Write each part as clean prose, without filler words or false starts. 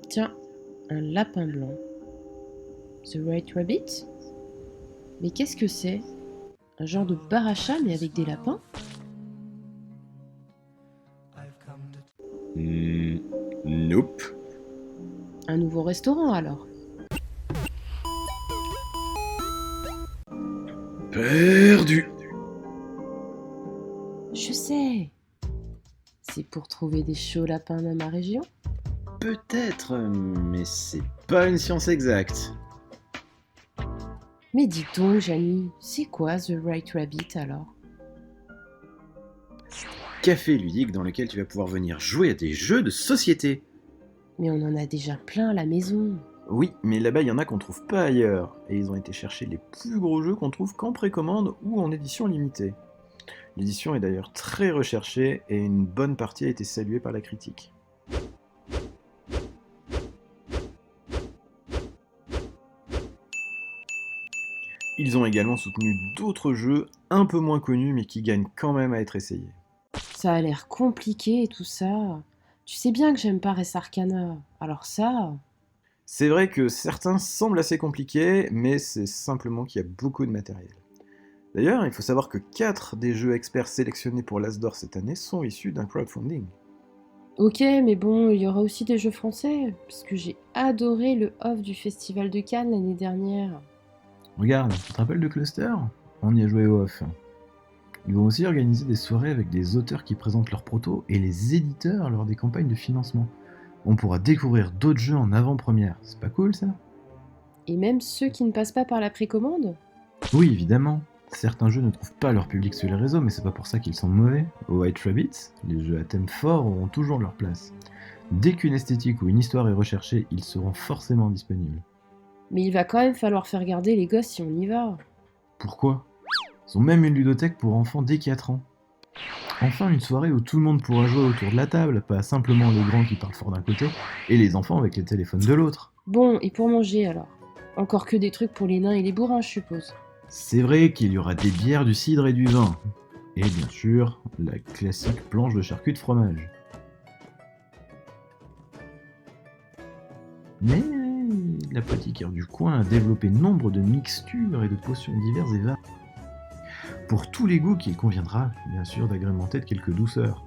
Tiens, un lapin blanc. The White Rabbit? Mais qu'est-ce que c'est? Un genre de bar à chat mais avec des lapins? Nope. Un nouveau restaurant alors? Perdu. Je sais! C'est pour trouver des chauds lapins dans ma région? Peut-être, mais c'est pas une science exacte. Mais dis donc, Janie, c'est quoi The White Rabbit alors? Café ludique dans lequel tu vas pouvoir venir jouer à des jeux de société. Mais on en a déjà plein à la maison. Oui, mais là-bas il y en a qu'on trouve pas ailleurs, et ils ont été chercher les plus gros jeux qu'on trouve qu'en précommande ou en édition limitée. L'édition est d'ailleurs très recherchée et une bonne partie a été saluée par la critique. Ils ont également soutenu d'autres jeux un peu moins connus mais qui gagnent quand même à être essayés. Ça a l'air compliqué et tout ça. Tu sais bien que j'aime pas Res Arcana. Alors ça... C'est vrai que certains semblent assez compliqués, mais c'est simplement qu'il y a beaucoup de matériel. D'ailleurs, il faut savoir que 4 des jeux experts sélectionnés pour l'As d'Or cette année sont issus d'un crowdfunding. Ok, mais bon, il y aura aussi des jeux français, parce que j'ai adoré le off du Festival de Cannes l'année dernière. Regarde, tu te rappelles de Cluster? On y a joué au off. Ils vont aussi organiser des soirées avec des auteurs qui présentent leurs protos et les éditeurs lors des campagnes de financement. On pourra découvrir d'autres jeux en avant-première. C'est pas cool ça? Et même ceux qui ne passent pas par la précommande? Oui, évidemment. Certains jeux ne trouvent pas leur public sur les réseaux, mais c'est pas pour ça qu'ils sont mauvais. Au White Rabbit, les jeux à thème fort auront toujours leur place. Dès qu'une esthétique ou une histoire est recherchée, ils seront forcément disponibles. Mais il va quand même falloir faire garder les gosses si on y va. Pourquoi? Ils ont même une ludothèque pour enfants dès 4 ans. Enfin, une soirée où tout le monde pourra jouer autour de la table, pas simplement les grands qui parlent fort d'un côté et les enfants avec les téléphones de l'autre. Bon, et pour manger alors? Encore que des trucs pour les nains et les bourrins, je suppose. C'est vrai qu'il y aura des bières, du cidre et du vin. Et bien sûr, la classique planche de charcut de fromage. Mais l'apothicaire du coin a développé nombre de mixtures et de potions diverses et variées. Pour tous les goûts, qu'il conviendra, bien sûr, d'agrémenter de quelques douceurs.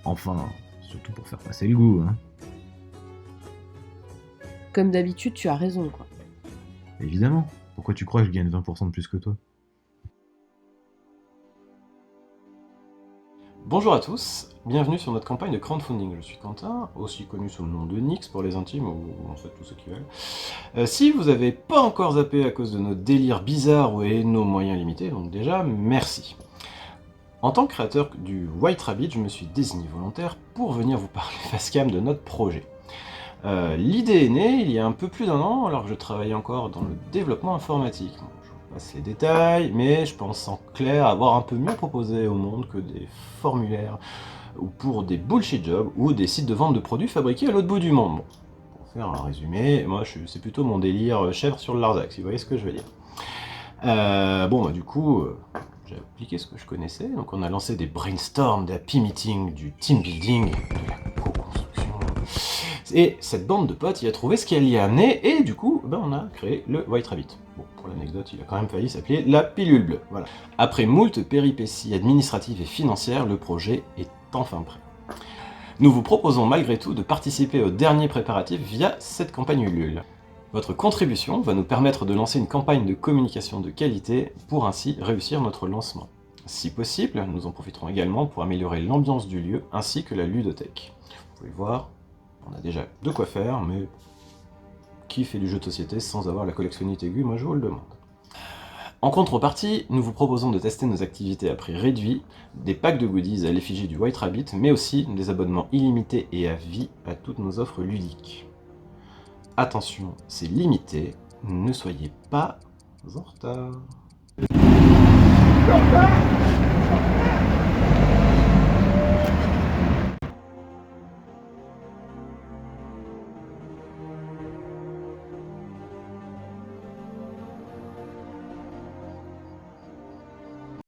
Enfin, surtout pour faire passer le goût, hein. Comme d'habitude, tu as raison, quoi. Évidemment. Pourquoi tu crois que je gagne 20% de plus que toi? Bonjour à tous, bienvenue sur notre campagne de crowdfunding. Je suis Quentin, aussi connu sous le nom de Nyx pour les intimes, ou en fait tous ceux qui veulent. Si vous n'avez pas encore zappé à cause de nos délires bizarres et nos moyens limités, donc déjà, merci. En tant que créateur du White Rabbit, je me suis désigné volontaire pour venir vous parler face cam de notre projet. L'idée est née il y a un peu plus d'1 an, alors que je travaillais encore dans le développement informatique. Bon, je vous passe les détails, mais je pense en clair avoir un peu mieux proposé au monde que des formulaires ou pour des bullshit jobs ou des sites de vente de produits fabriqués à l'autre bout du monde. Bon, pour faire un résumé, moi c'est plutôt mon délire chèvre sur le Larzac, si vous voyez ce que je veux dire. Du coup, j'ai appliqué ce que je connaissais, donc on a lancé des brainstorms, des happy meetings, du team building, de la co-construction. Et cette bande de potes y a trouvé ce qu'elle y a amené, et du coup, on a créé le White Rabbit. Bon, pour l'anecdote, il a quand même failli s'appeler la pilule bleue, voilà. Après moult péripéties administratives et financières, le projet est enfin prêt. Nous vous proposons malgré tout de participer aux derniers préparatifs via cette campagne Ulule. Votre contribution va nous permettre de lancer une campagne de communication de qualité pour ainsi réussir notre lancement. Si possible, nous en profiterons également pour améliorer l'ambiance du lieu ainsi que la ludothèque. Vous pouvez voir, on a déjà de quoi faire, mais qui fait du jeu de société sans avoir la collectionnite aiguë? Moi je vous le demande. En contrepartie, nous vous proposons de tester nos activités à prix réduit, des packs de goodies à l'effigie du White Rabbit, mais aussi des abonnements illimités et à vie à toutes nos offres ludiques. Attention, c'est limité, ne soyez pas en retard.